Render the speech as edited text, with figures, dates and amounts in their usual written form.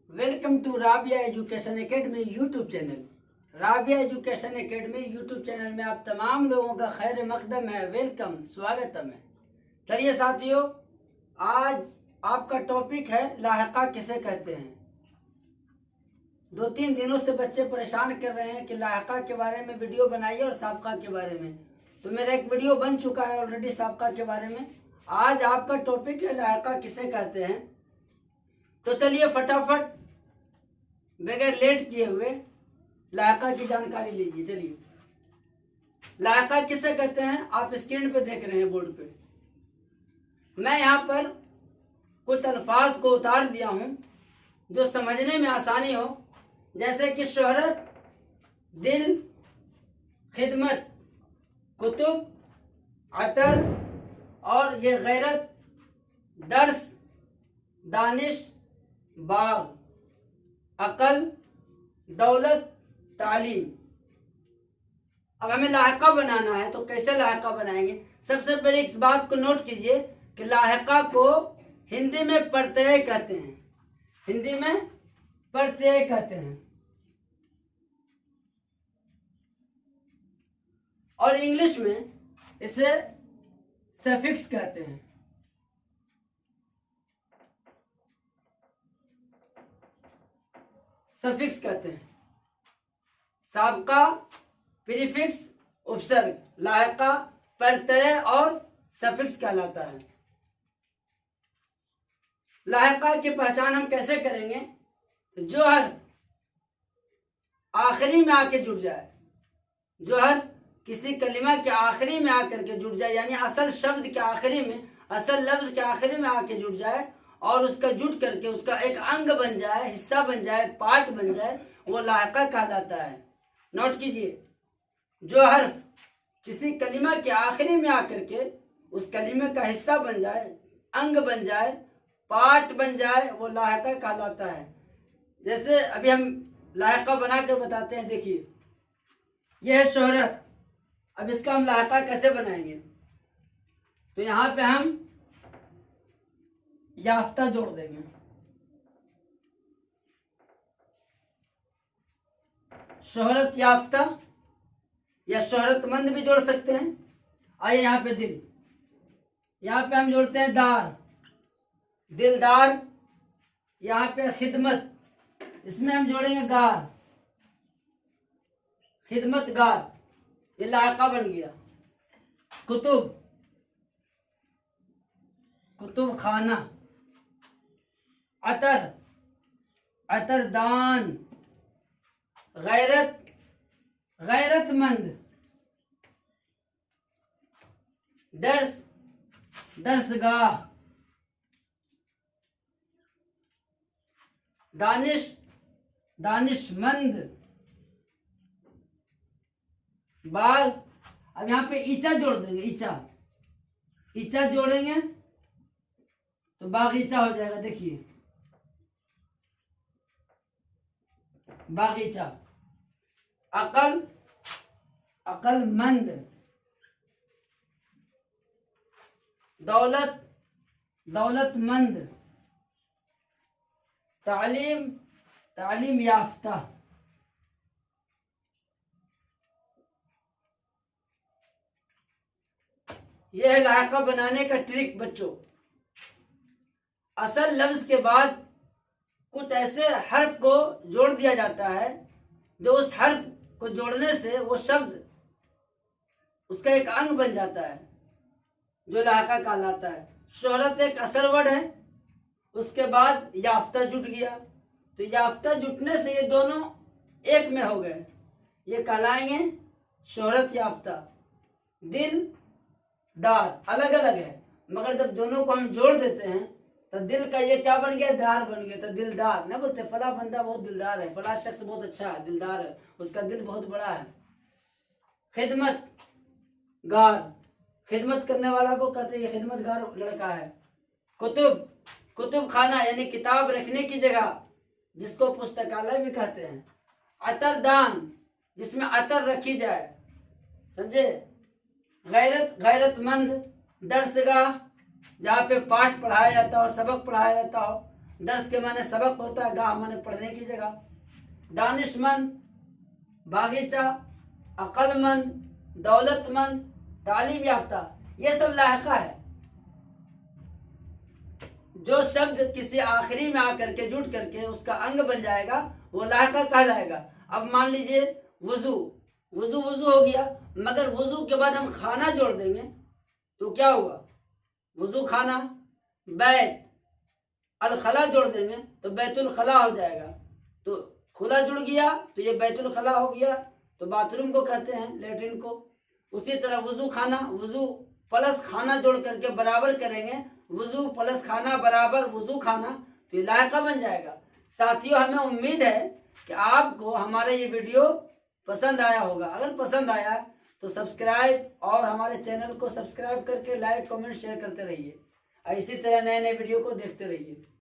Welcome to Rabia education academy YouTube channel. Rabia education academy YouTube channel में आप तमाम लोगों का खैर मकदम है, वेलकम, स्वागतम है। चलिए साथियों, आज आपका टॉपिक है लाहिका किसे कहते हैं। 2-3 दिनों से बच्चे परेशान कर रहे हैं कि लाहिका के बारे में वीडियो बनाइए और साबका के बारे में। तो मेरा एक वीडियो बन चुका है ऑलरेडी साबका के बारे में। आज आपका टॉपिक है लाहिका किसे कहते हैं। तो चलिए फटाफट बगैर लेट किए हुए लाहिका की जानकारी लीजिए। चलिए, लाहिका किसे कहते हैं आप स्क्रीन पे देख रहे हैं बोर्ड पे। मैं यहाँ पर कुछ अल्फाज को उतार दिया हूँ जो समझने में आसानी हो, जैसे कि शोहरत, दिल, खिदमत, कुतुब, अतर और ये गैरत, दर्स, दानिश, बाग, अकल, दौलत, तालीम। अब हमें लाहिका बनाना है, तो कैसे लाहिका बनाएंगे। सबसे पहले इस बात को नोट कीजिए कि लाहिका को हिंदी में प्रत्यय कहते हैं। हिंदी में प्रत्यय कहते हैं और इंग्लिश में इसे सफिक्स कहते हैं। सफिक्स कहते हैं। साबका, प्रीफिक्स, उपसर्ग, लाहिका, प्रत्यय और सफिक्स कहलाता है। लाहिका की पहचान हम कैसे करेंगे। जो हर्फ आखिरी में आके जुड़ जाए, जो हर्फ किसी कलिमा के आखिरी में आकर के जुड़ जाए, यानी असल शब्द के आखिरी में, असल लफ्ज के आखिरी में आके जुड़ जाए और उसका जुट करके उसका एक अंग बन जाए, हिस्सा बन जाए, पार्ट बन जाए, वो लाहिका कहलाता है। नोट कीजिए, जो हर्फ किसी कलिमा के आखिरी में आकर के उस कलिमे का हिस्सा बन जाए, अंग बन जाए, पार्ट बन जाए, वो लाहिका कहलाता है। जैसे अभी हम लाहिका बना कर बताते हैं। देखिए, यह है शोहरत। अब इसका हम लाहिका कैसे बनाएंगे। तो यहाँ पे हम याफ्ता जोड़ देंगे। शोहरत याफ्ता या शोहरतमंद भी जोड़ सकते हैं। आइए यहाँ पे दिल, यहाँ पे हम जोड़ते हैं दार, दिलदार। यहाँ पे खिदमत, इसमें हम जोड़ेंगे गार, खिदमत गार, ये लाहिका बन गया। कुतुब, कुतुब खाना। अतर, अतरदान। गैरत, गैरतमंद। दर्स, दर्सगाह। दानिश, दानिशमंद। बाग, अब यहाँ पे ईचा जोड़ देंगे। ईचा, ईचा जोड़ेंगे तो बागीचा हो जाएगा। देखिए, बागीचा। अकल, अकलमंद। दौलत, दौलतमंद। तालीम, तालीम याफ्ता। यह है लाहिका बनाने का ट्रिक बच्चों। असल लफ्ज के बाद कुछ ऐसे हर्फ को जोड़ दिया जाता है जो उस हर्फ को जोड़ने से वो शब्द उसका एक अंग बन जाता है, जो लाहिका कहलाता है। शोहरत एक असल वर्ड है, उसके बाद याफ्ता जुट गया, तो याफ्ता जुटने से ये दोनों एक में हो गए, ये कहलाएंगे शोहरत याफ्ता। दिल, दार अलग अलग है, मगर जब दोनों को हम जोड़ देते हैं तो दिल का ये क्या बन गया, दार बन गया। तो दिलदार ना बोलते, फला बंदा बहुत दिलदार है, फला शख्स बहुत अच्छा है, दिलदार है, उसका दिल बहुत बड़ा है। खिदमत गार, खिदमत करने वाला को कहते हैं खिदमतगार लड़का है। कुतुब, कुतुब खाना यानी किताब रखने की जगह, जिसको पुस्तकालय भी कहते हैं। अतरदान, जिसमें अतर रखी जाए, समझे। गैरत, गैरतमंद। दर्सगाह, जहाँ पे पाठ पढ़ाया जाता हो, सबक पढ़ाया जाता हो। दर्स के माने सबक होता है, गाह माने पढ़ने की जगह। दानिशमंद, बागीचा, अक्लमंद, दौलतमंद, तालीम याफ्ता, ये सब लाहिका है। जो शब्द किसी आखिरी में आकर के जुट करके उसका अंग बन जाएगा वो लाहिका कहलाएगा। अब मान लीजिए वुजू, वुजू वुजू हो गया, मगर वुजू के बाद हम खाना जोड़ देंगे तो क्या हुआ? वुजू खाना। बैत अल खला जोड़ देंगे तो बैतुल खला हो जाएगा। तो खुला जुड़ गया तो ये बैतुल खला हो गया, तो बाथरूम को कहते हैं, लेटरिन को। उसी तरह वुजू खाना, वुजू प्लस खाना जोड़ करके बराबर करेंगे, वुजू प्लस खाना बराबर वुजू खाना, तो ये लायका बन जाएगा। साथियों, हमें उम्मीद है कि आपको हमारा ये वीडियो पसंद आया होगा। अगर पसंद आया तो सब्सक्राइब और हमारे चैनल को सब्सक्राइब करके लाइक कमेंट शेयर करते रहिए। इसी तरह नए नए वीडियो को देखते रहिए।